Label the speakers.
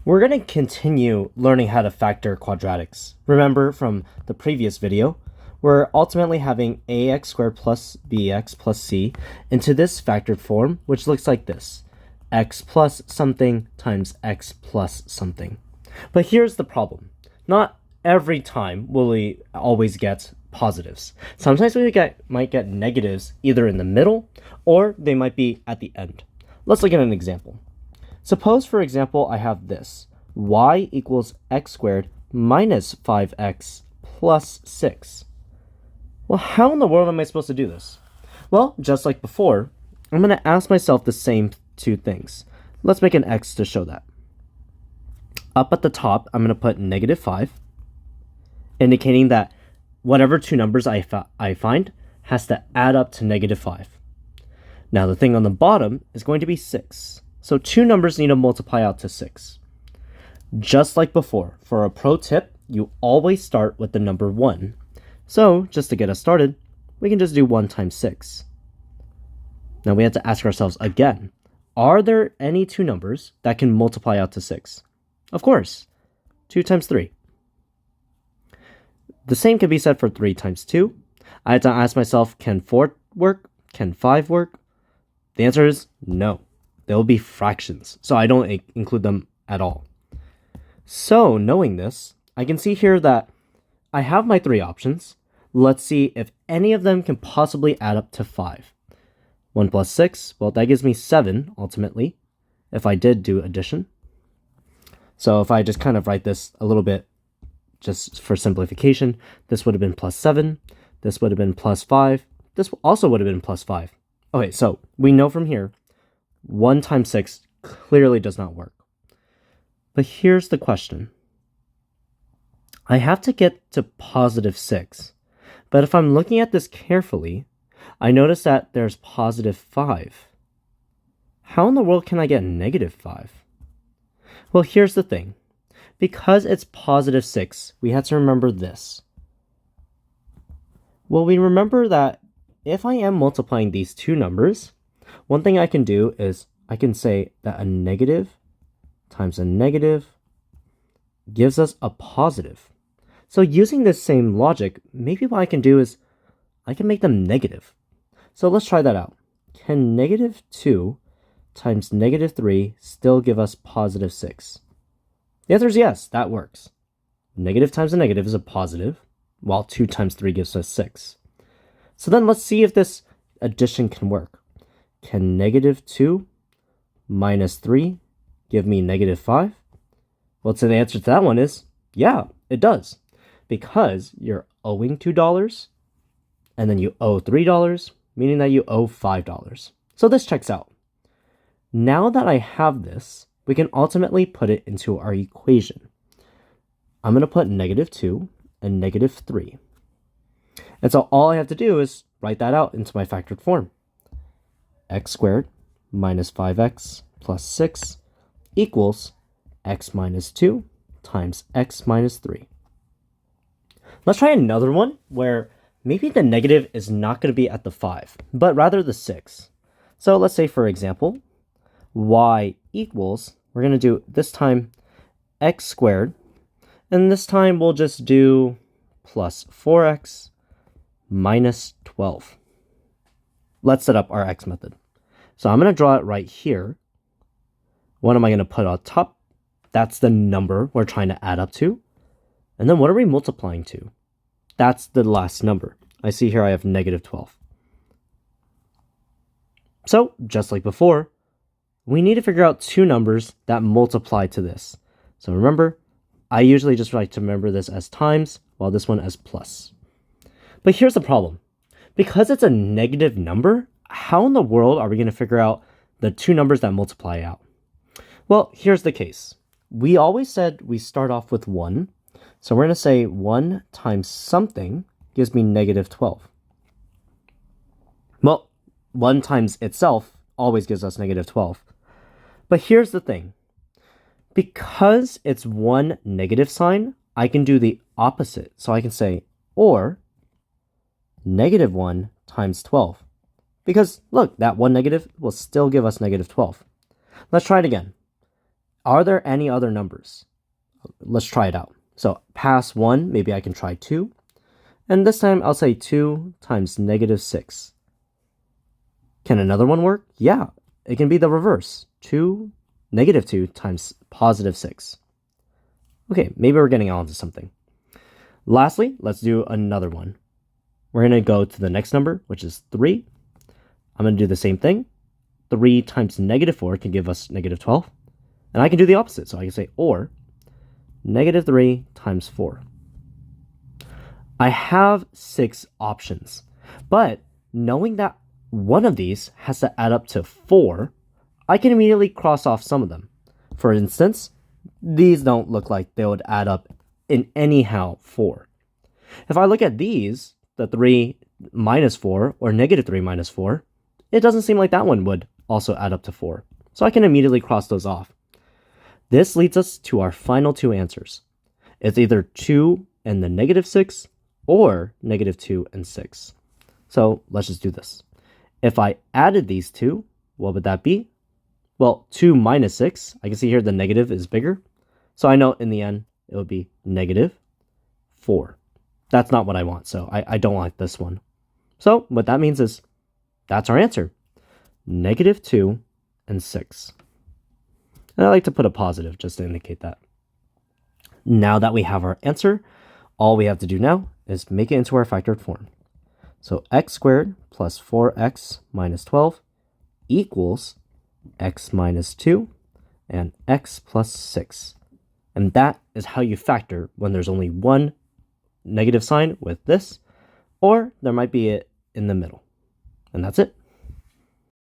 Speaker 1: We're going to continue learning how to factor quadratics. Remember from the previous video, we're ultimately having ax squared plus bx plus c into this factored form, which looks like this: x plus something times x plus something. But here's the problem. Not every time will we always get positives. Sometimes we might get negatives either in the middle or they might be at the end. Let's look at an example. Suppose, for example, I have this: y equals x squared minus 5x plus 6. Well, how in the world am I supposed to do this? Well, just like before, I'm going to ask myself the same two things. Let's make an x to show that. Up at the top, I'm going to put negative 5, indicating that whatever two numbers I find has to add up to negative 5. Now, the thing on the bottom is going to be 6. So two numbers need to multiply out to 6. Just like before, for a pro tip, you always start with the number 1. So just to get us started, we can just do 1 times 6. Now we have to ask ourselves again, are there any two numbers that can multiply out to 6? Of course, 2 times 3. The same can be said for 3 times 2. I have to ask myself, can 4 work? Can 5 work? The answer is no. They will be fractions, so I don't include them at all. So, knowing this, I can see here that I have my 3 options. Let's see if any of them can possibly add up to 5. 1 plus 6, well, that gives me 7, ultimately, if I did do addition. So if I just kind of write this a little bit, just for simplification, this would have been plus 7, this would have been plus 5, this also would have been plus 5. Okay, so we know from here, 1 times 6 clearly does not work. But here's the question. I have to get to positive 6. But if I'm looking at this carefully, I notice that there's positive 5. How in the world can I get negative 5? Well, here's the thing. Because it's positive 6, we have to remember this. Well, we remember that if I am multiplying these two numbers, one thing I can do is I can say that a negative times a negative gives us a positive. So using this same logic, maybe what I can do is I can make them negative. So let's try that out. Can negative 2 times negative 3 still give us positive 6? The answer is yes, that works. Negative times a negative is a positive, while 2 times 3 gives us 6. So then let's see if this addition can work. Can negative 2 minus 3 give me negative 5? Well, so the answer to that one is, yeah, it does. Because you're owing $2, and then you owe $3, meaning that you owe $5. So this checks out. Now that I have this, we can ultimately put it into our equation. I'm going to put negative 2 and negative 3. And so all I have to do is write that out into my factored form. X squared minus 5x plus 6 equals x minus 2 times x minus 3. Let's try another one where maybe the negative is not going to be at the 5, but rather the 6. So let's say, for example, y equals, we're going to do this time x squared, and this time we'll just do plus 4x minus 12. Let's set up our x method. So I'm going to draw it right here. What am I going to put on top? That's the number we're trying to add up to. And then what are we multiplying to? That's the last number. I see here I have negative 12. So, just like before, we need to figure out two numbers that multiply to this. So remember, I usually just like to remember this as times, while this one as plus. But here's the problem. Because it's a negative number, how in the world are we going to figure out the two numbers that multiply out? Well, here's the case. We always said we start off with 1. So we're going to say 1 times something gives me negative 12. Well, 1 times itself always gives us negative 12. But here's the thing. Because it's one negative sign, I can do the opposite. So I can say, or negative 1 times 12. Because look, that one negative will still give us negative 12. Let's try it again. Are there any other numbers? Let's try it out. So past 1, maybe I can try 2. And this time I'll say 2 times negative 6. Can another one work? Yeah, it can be the reverse. Negative 2 times positive 6. Okay, maybe we're getting onto something. Lastly, let's do another one. We're going to go to the next number, which is 3. I'm going to do the same thing. 3 times negative 4 can give us negative 12. And I can do the opposite. So I can say, or negative 3 times 4. I have 6 options. But knowing that one of these has to add up to 4, I can immediately cross off some of them. For instance, these don't look like they would add up in anyhow 4. If I look at these, the 3 minus 4 or negative 3 minus 4, it doesn't seem like that one would also add up to 4. So I can immediately cross those off. This leads us to our final 2 answers. It's either 2 and the negative 6 or negative 2 and 6. So let's just do this. If I added these two, what would that be? Well, 2 minus 6, I can see here the negative is bigger. So I know in the end, it would be negative 4. That's not what I want, so I don't like this one. So what that means is, that's our answer. Negative 2 and 6. And I like to put a positive just to indicate that. Now that we have our answer, all we have to do now is make it into our factored form. So x squared plus 4x minus 12 equals x minus 2 and x plus 6. And that is how you factor when there's only one negative sign with this, or there might be it in the middle. And that's it.